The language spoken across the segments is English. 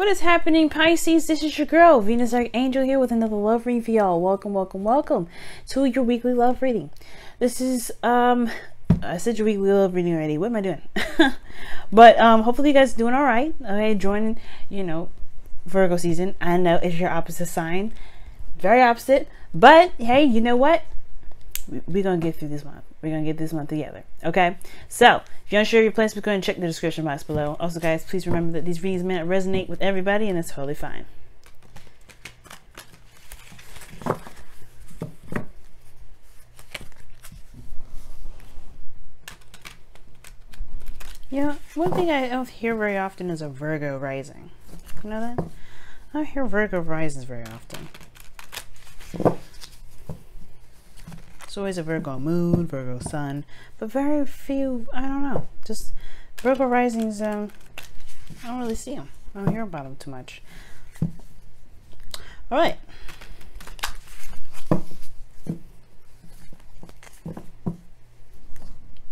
What is happening, Pisces? This is your girl, Venus Archangel, here with another love reading for y'all. Welcome, welcome, welcome to your weekly love reading. This is, I said your weekly love reading already. What am I doing? But, hopefully you guys are doing all right. Okay, joining, you know, Virgo season. I know it's your opposite sign. Very opposite. But, hey, you know what? We're going to get through this month. We're going to get this month together. Okay? So, if you're unsure of your plans, go and check the description box below. Also, guys, please remember that these readings may not resonate with everybody, and that's totally fine. Yeah, one thing I don't hear very often is a Virgo rising. You know that? I don't hear Virgo rises very often. It's always a Virgo moon, Virgo sun, but very few, I don't know, just Virgo risings, I don't really see them. I don't hear about them too much. All right.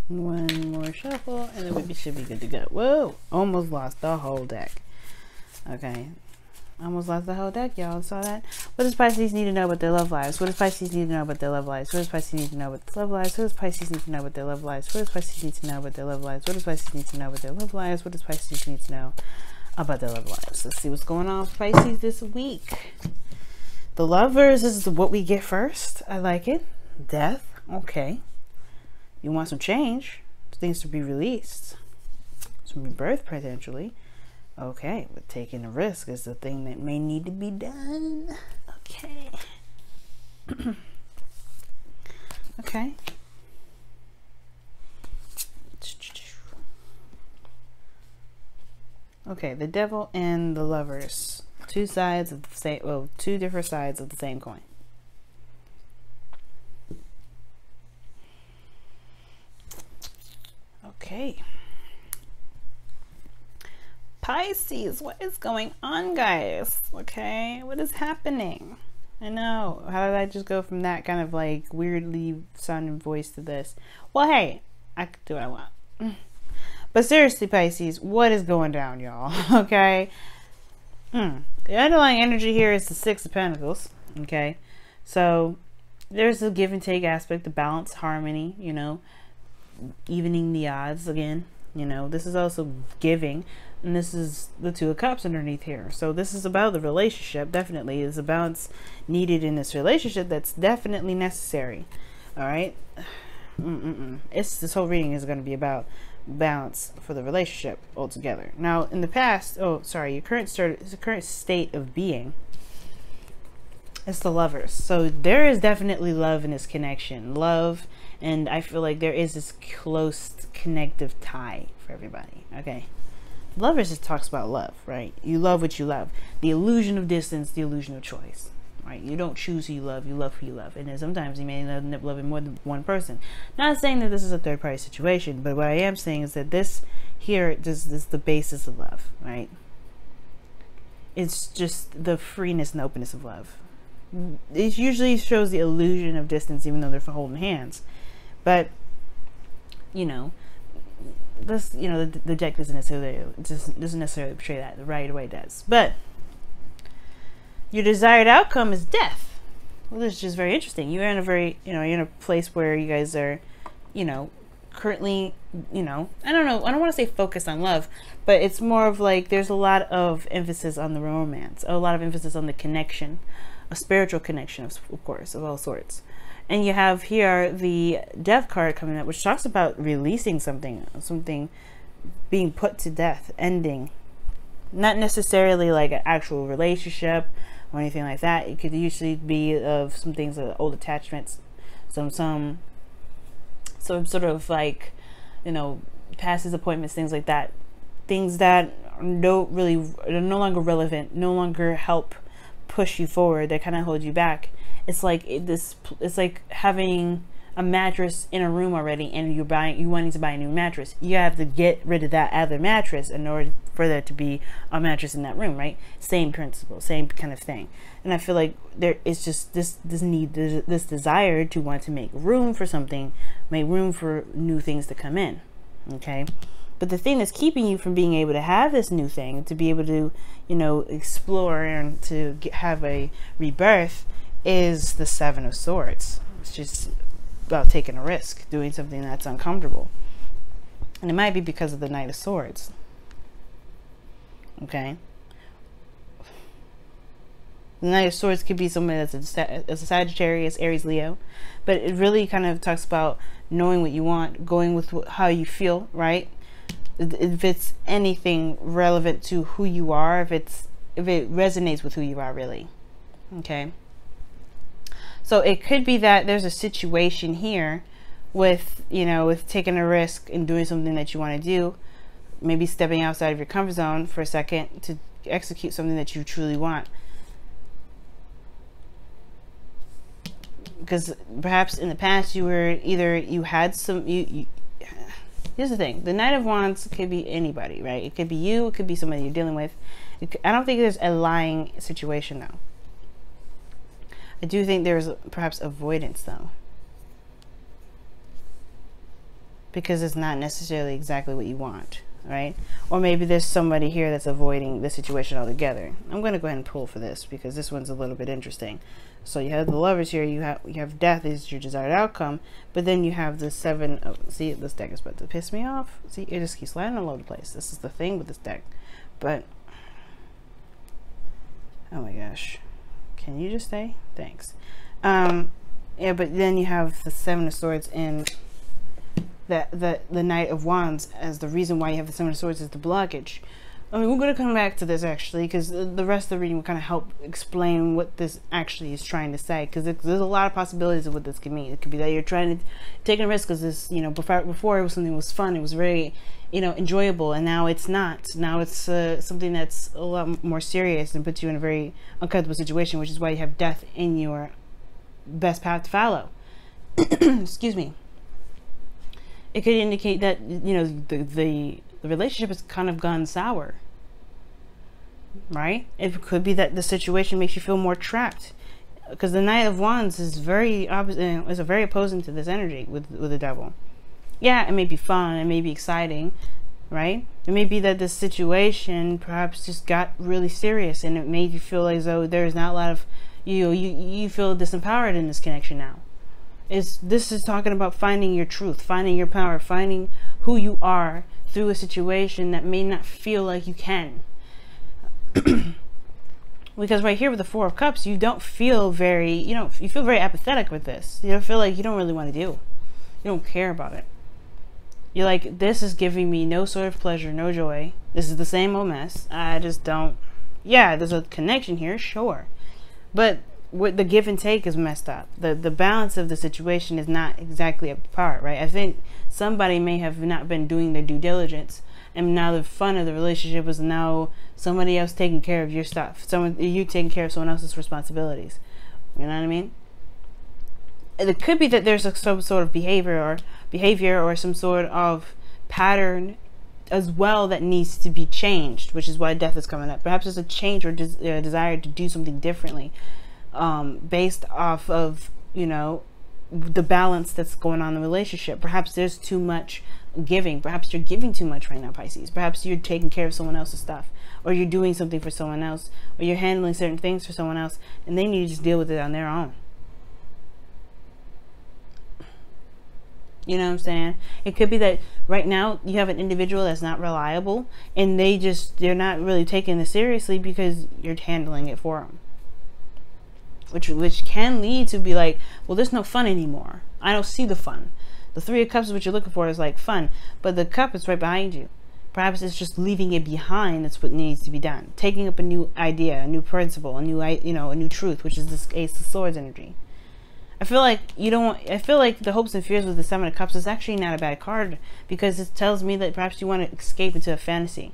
One more shuffle, and then we should be good to go. Whoa, almost lost the whole deck. Okay. Almost lost the whole deck, y'all saw that. What does Pisces need to know about their love lives? What does Pisces need to know about their love lives? What does Pisces need to know about their love lives? What does Pisces need to know about their love lives? What does Pisces need to know about their love lives? What does Pisces need to know about their love lives? What does Pisces need to know about their love lives? Let's see what's going on with Pisces this week. The Lovers is what we get first. I like it. Death. Okay. You want some change. Things to be released. Some rebirth potentially. Okay, but taking a risk is the thing that may need to be done. Okay. Okay. Okay, the Devil and the Lovers. Two sides of the same, well, two different sides of the same coin. Okay. Pisces, what is going on, guys? Okay, what is happening? I know, how did I just go from that kind of like weirdly sounding voice to this? Well, hey, I can do what I want. But seriously, Pisces, what is going down, y'all? Okay, the underlying energy here is the Six of Pentacles. Okay, so there's a give and take aspect, the balance, harmony, you know, evening the odds again. You know, this is also giving, and this is the Two of Cups underneath here. So this is about the relationship. Definitely is a balance needed in this relationship. That's definitely necessary. All right. This whole reading is going to be about balance for the relationship altogether. Now, in the past, your current state of being. It's the Lovers. So there is definitely love in this connection. Love, and I feel like there is this close connective tie for everybody. Okay. Lovers just talks about love, right? You love what you love. The illusion of distance, the illusion of choice. Right? You don't choose who you love who you love. And then sometimes you may end up loving more than one person. Not saying that this is a third party situation, but what I am saying is that this here just is the basis of love, right? It's just the freeness and openness of love. It usually shows the illusion of distance, even though they're holding hands. But you know, this, you know, the deck doesn't necessarily portray that. The right away does. But your desired outcome is death. Well, this is just very interesting. You're in a very, you know, you're in a place where you guys are, you know, currently, you know, I don't know, I don't want to say focused on love, but it's more of like there's a lot of emphasis on the romance, a lot of emphasis on the connection, a spiritual connection, of course, of all sorts. And you have here the Death card coming up, which talks about releasing something being put to death, ending. Not necessarily like an actual relationship or anything like that. It could usually be of some things, old attachments, some sort of like, you know, past disappointments, things like that. Things that are no longer relevant, no longer help push you forward, that kind of hold you back. It's like it's like having a mattress in a room already, and you wanting to buy a new mattress. You have to get rid of that other mattress in order for there to be a mattress in that room, right? Same principle, same kind of thing. And I feel like there is just this desire to want to make room for something, make room for new things to come in. Okay, But the thing that's keeping you from being able to have this new thing, to be able to, you know, explore and to have a rebirth, is the Seven of Swords. It's just about taking a risk, doing something that's uncomfortable. And it might be because of the Knight of Swords. Okay? The Knight of Swords could be somebody that's a Sagittarius, Aries, Leo. But it really kind of talks about knowing what you want, going with how you feel, right? If it's anything relevant to who you are, if it resonates with who you are, really. Okay? So it could be that there's a situation here with, you know, with taking a risk and doing something that you want to do, maybe stepping outside of your comfort zone for a second to execute something that you truly want. Because perhaps in the past you were either, you had some, here's the thing, the Knight of Wands could be anybody, right? It could be you, it could be somebody you're dealing with. I don't think there's a lying situation though. I do think there's perhaps avoidance though, because it's not necessarily exactly what you want, right? Or maybe there's somebody here that's avoiding the situation altogether. I'm going to go ahead and pull for this because this one's a little bit interesting. So you have the Lovers here, you have death is your desired outcome, but then you have the Seven of, see, this deck is about to piss me off. See, it just keeps sliding all over the place. This is the thing with this deck. But oh my gosh, can you just stay? Thanks. Yeah, but then you have the Seven of Swords and the Knight of Wands as the reason why you have the Seven of Swords is the blockage. I mean, we're going to come back to this actually, because the rest of the reading will kind of help explain what this actually is trying to say, because there's a lot of possibilities of what this could mean. It could be that you're trying to take a risk because this, you know, before it was something that was fun, it was very, you know, enjoyable, and now it's not. Now it's something that's a lot more serious and puts you in a very uncomfortable situation, which is why you have death in your best path to follow. Excuse me. It could indicate that, you know, the relationship has kind of gone sour, right? It could be that the situation makes you feel more trapped, because the Knight of Wands is very opposite, is very opposing to this energy with the Devil. Yeah, it may be fun, it may be exciting, right? It may be that this situation perhaps just got really serious and it made you feel as though there's not a lot of, you feel disempowered in this connection now. This is talking about finding your truth, finding your power, finding who you are through a situation that may not feel like you can. Because right here with the Four of Cups, you don't feel very, you feel very apathetic with this. You don't feel like you don't really want to do. You don't care about it. You're like, this is giving me no sort of pleasure, no joy. This is the same old mess. I just don't. Yeah, there's a connection here, sure. But what the give and take is messed up. The balance of the situation is not exactly up to par, right? I think somebody may have not been doing their due diligence, and now the fun of the relationship is now somebody else taking care of your stuff. You taking care of someone else's responsibilities. You know what I mean? It could be that there's some sort of behavior or some sort of pattern as well that needs to be changed, which is why death is coming up. Perhaps there's a change or desire to do something differently, based off of, the balance that's going on in the relationship. Perhaps there's too much giving. Perhaps you're giving too much right now, Pisces. Perhaps you're taking care of someone else's stuff, or you're doing something for someone else, or you're handling certain things for someone else, and they need to just deal with it on their own. You know what I'm saying? It could be that right now you have an individual that's not reliable, and they're not really taking this seriously because you're handling it for them. Which can lead to be like, well, there's no fun anymore. I don't see the fun. The Three of Cups is what you're looking for, is like fun, but the cup is right behind you. Perhaps it's just leaving it behind. That's what needs to be done. Taking up a new idea, a new principle, a new truth, which is this Ace of Swords energy. I feel like the hopes and fears with the Seven of Cups is actually not a bad card, because it tells me that perhaps you want to escape into a fantasy.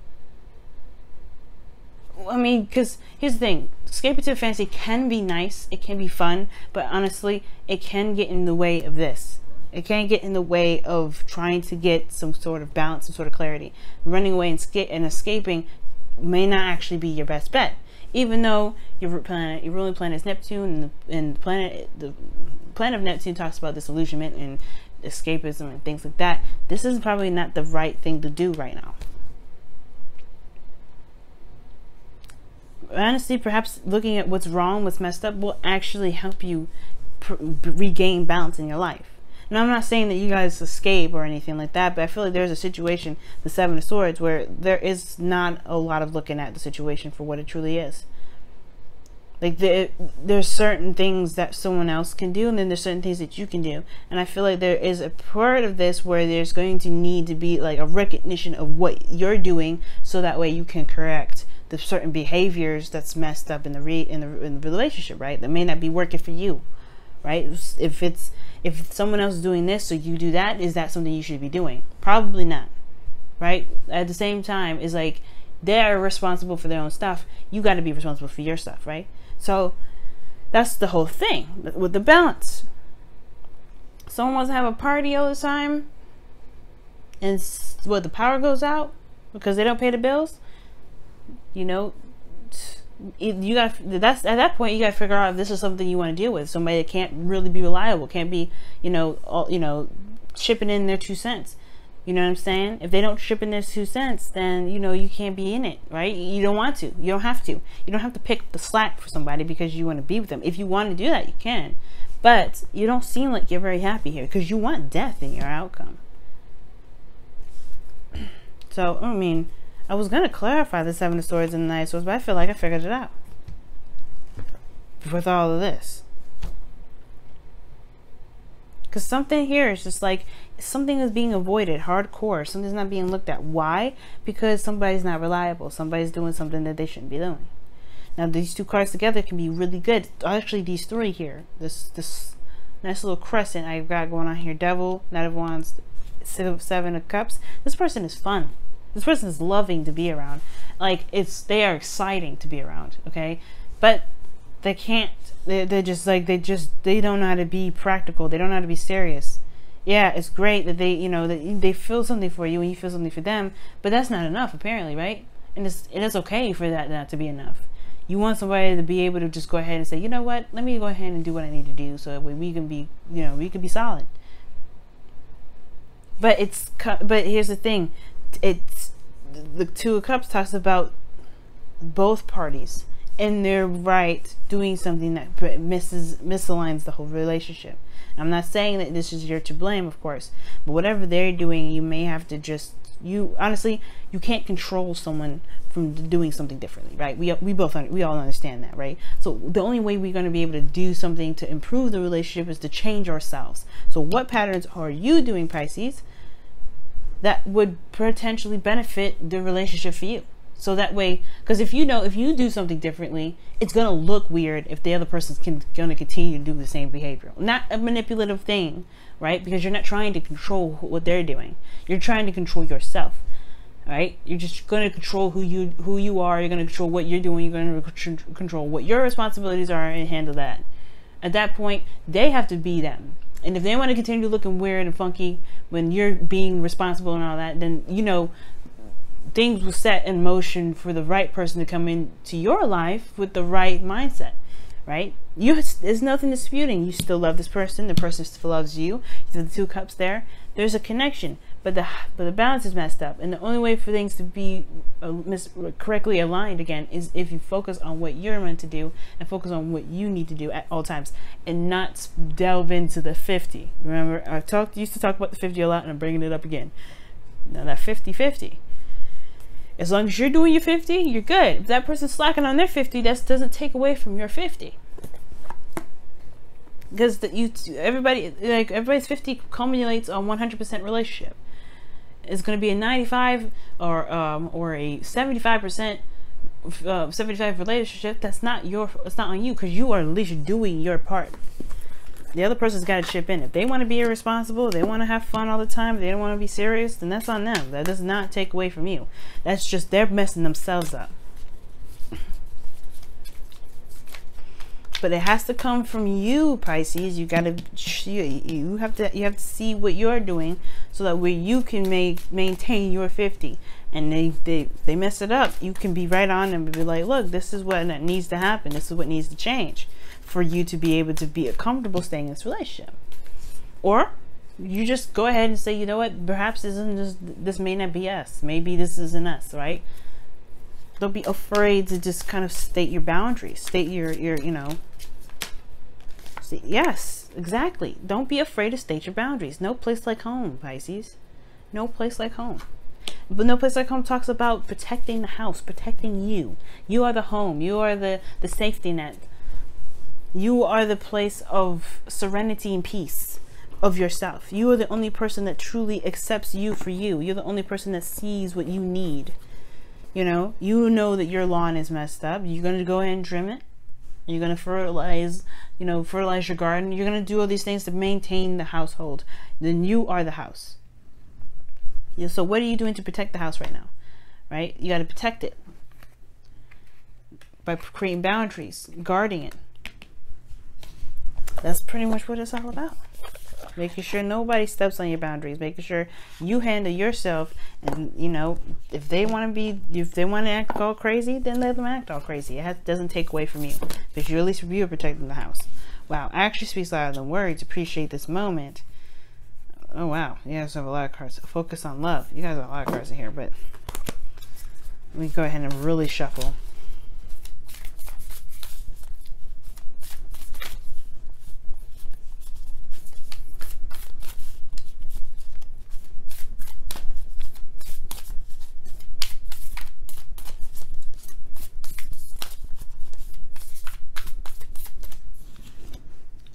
I mean, because here's the thing, escape into a fantasy can be nice, it can be fun, but honestly, it can get in the way of this. It can get in the way of trying to get some sort of balance, some sort of clarity. Running away and escaping may not actually be your best bet, even though your ruling planet is Neptune, and the planet of Neptune talks about disillusionment and escapism and things like that, this is probably not the right thing to do right now. Honestly, perhaps looking at what's wrong, what's messed up, will actually help you regain balance in your life. Now, I'm not saying that you guys escape or anything like that, but I feel like there's a situation, the Seven of Swords, where there is not a lot of looking at the situation for what it truly is. Like, there's certain things that someone else can do, and then there's certain things that you can do. And I feel like there is a part of this where there's going to need to be like a recognition of what you're doing, so that way you can correct the certain behaviors that's messed up in the relationship, right? That may not be working for you, right? If someone else is doing this, so you do that, is that something you should be doing? Probably not, right? At the same time, it's like they're responsible for their own stuff. You got to be responsible for your stuff, right? So that's the whole thing with the balance. Someone wants to have a party all the time, and what, the power goes out because they don't pay the bills. You know, you got that's at that point you got to figure out if this is something you want to deal with. Somebody that can't really be reliable, can't be, shipping in their 2 cents. You know what I'm saying? If they don't ship in their 2 cents, then you can't be in it, right? You don't want to. You don't have to. You don't have to pick the slack for somebody because you want to be with them. If you want to do that, you can. But you don't seem like you're very happy here because you want death in your outcome. So, I mean, I was going to clarify the Seven of Swords and the Knight of Swords, but I feel like I figured it out with all of this. Because something here is just like, something is being avoided, hardcore. Something's not being looked at. Why? Because somebody's not reliable. Somebody's doing something that they shouldn't be doing. Now, these 2 cards together can be really good. Actually, these 3 here. This nice little crescent I've got going on here. Devil, Knight of Wands, Seven of Cups. This person is fun. This person is loving to be around. Like, they are exciting to be around, okay? But they can't, they're just like, they don't know how to be practical. They don't know how to be serious. Yeah, it's great that they feel something for you and you feel something for them, but that's not enough, apparently, right? And it is okay for that not to be enough. You want somebody to be able to just go ahead and say, you know what, let me go ahead and do what I need to do so that way we can be, we can be solid. But here's the thing. It's the 2 of Cups talks about both parties and they're right doing something that misaligns the whole relationship. I'm not saying that this is your to blame, of course, but whatever they're doing, you may have to honestly, you can't control someone from doing something differently, right? We all understand that, right? So the only way we're going to be able to do something to improve the relationship is to change ourselves. So what patterns are you doing, Pisces, that would potentially benefit the relationship for you? So that way, because if you do something differently, it's going to look weird if the other person's going to continue to do the same behavior. Not a manipulative thing, right? Because you're not trying to control what they're doing. You're trying to control yourself, right? You're just going to control who you are. You're going to control what you're doing. You're going to control what your responsibilities are and handle that. At that point, they have to be them. And if they want to continue looking weird and funky when you're being responsible and all that, then, things will set in motion for the right person to come into your life with the right mindset, right? There's nothing disputing. You still love this person. The person still loves you. The 2 cups there. There's a connection, but the balance is messed up. And the only way for things to be correctly aligned again is if you focus on what you're meant to do and focus on what you need to do at all times, and not delve into the 50. Remember, used to talk about the 50 a lot, and I'm bringing it up again. Now that 50-50. As long as you're doing your 50, you're good. If that person's slacking on their 50, that doesn't take away from your 50. Because everybody's 50 culminates on 100% relationship. It's going to be a 95 or a 75% 75 relationship. It's not on you, because you are at least doing your part. The other person's got to chip in. If they want to be irresponsible, they want to have fun all the time, they don't want to be serious, then that's on them. That does not take away from you. That's just, they're messing themselves up. But it has to come from you, Pisces. You have to see what you're doing so that way you can maintain your 50. And they mess it up, you can be right on them and be like, look, this is what needs to happen. This is what needs to change for you to be able to be comfortable staying in this relationship. Or you just go ahead and say, you know what, perhaps this may not be us. Maybe this isn't us, right? Don't be afraid to just kind of state your boundaries, state your you know, yes, exactly. Don't be afraid to state your boundaries. No place like home, Pisces. No place like home. But No Place Like Home talks about protecting the house, protecting you. You are the home. You are the safety net. You are the place of serenity and peace of yourself. You are the only person that truly accepts you for you. You're the only person that sees what you need. You know that your lawn is messed up. You're going to go ahead and trim it. You're going to fertilize your garden. You're going to do all these things to maintain the household. Then you are the house. Yeah, so what are you doing to protect the house right now? Right? You got to protect it by creating boundaries, guarding it. That's pretty much what it's all about. Making sure nobody steps on your boundaries, making sure you handle yourself, and you know, if they want to act all crazy, then let them act all crazy. It doesn't take away from you, because you at least are protecting the house. Wow, action speaks louder than words. Appreciate this moment. Oh wow, you guys have a lot of cards. Focus on love. You guys have a lot of cards in here, but let me go ahead and really shuffle.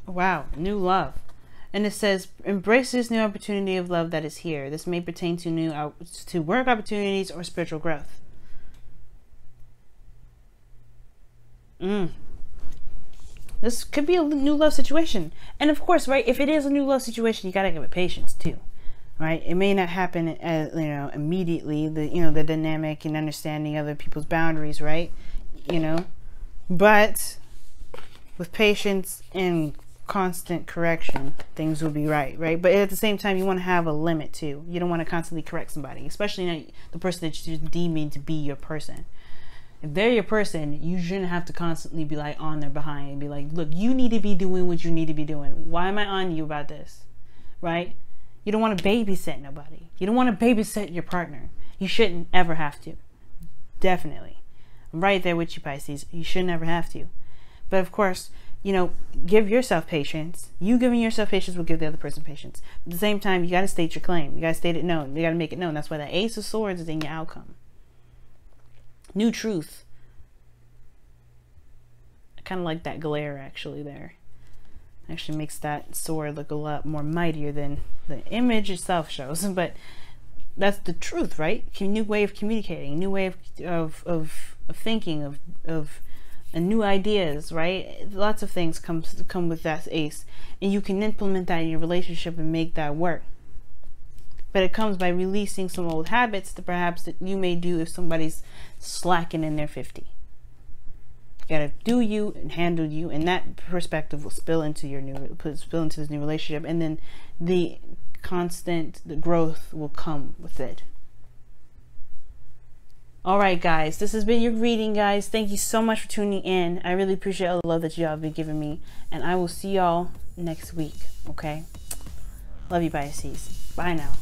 Wow, new love. And it says, embrace this new opportunity of love that is here. This may pertain to work opportunities or spiritual growth. This could be a new love situation. And of course, right, if it is a new love situation, you got to give it patience too. Right? It may not happen as, you know, immediately, the dynamic and understanding other people's boundaries, right? You know, but with patience and constant correction, things will be right? But at the same time, you want to have a limit too. You don't want to constantly correct somebody, especially the person that you're deeming to be your person. If they're your person, you shouldn't have to constantly be like on their behind and be like, look, you need to be doing what you need to be doing. Why am I on you about this? Right? You don't want to babysit nobody. You don't want to babysit your partner. You shouldn't ever have to. Definitely. I'm right there with you, Pisces. You shouldn't ever have to. But of course, you know, give yourself patience. You giving yourself patience will give the other person patience. At the same time, you got to state your claim. You got to state it known. You got to make it known. That's why the Ace of Swords is in your outcome. New truth. I kind of like that glare actually there. Actually makes that sword look a lot more mightier than the image itself shows. But that's the truth, right? New way of communicating, new way of thinking, of and new ideas, right? Lots of things come with that ace, and you can implement that in your relationship and make that work. But it comes by releasing some old habits that perhaps that you may do if somebody's slacking in their 50. You gotta do you and handle you, and that perspective will spill into this new relationship, and then the growth will come with it. All right, guys, this has been your reading, guys. Thank you so much for tuning in. I really appreciate all the love that y'all have been giving me, and I will see y'all next week. Okay, love you, Pisces. Bye now.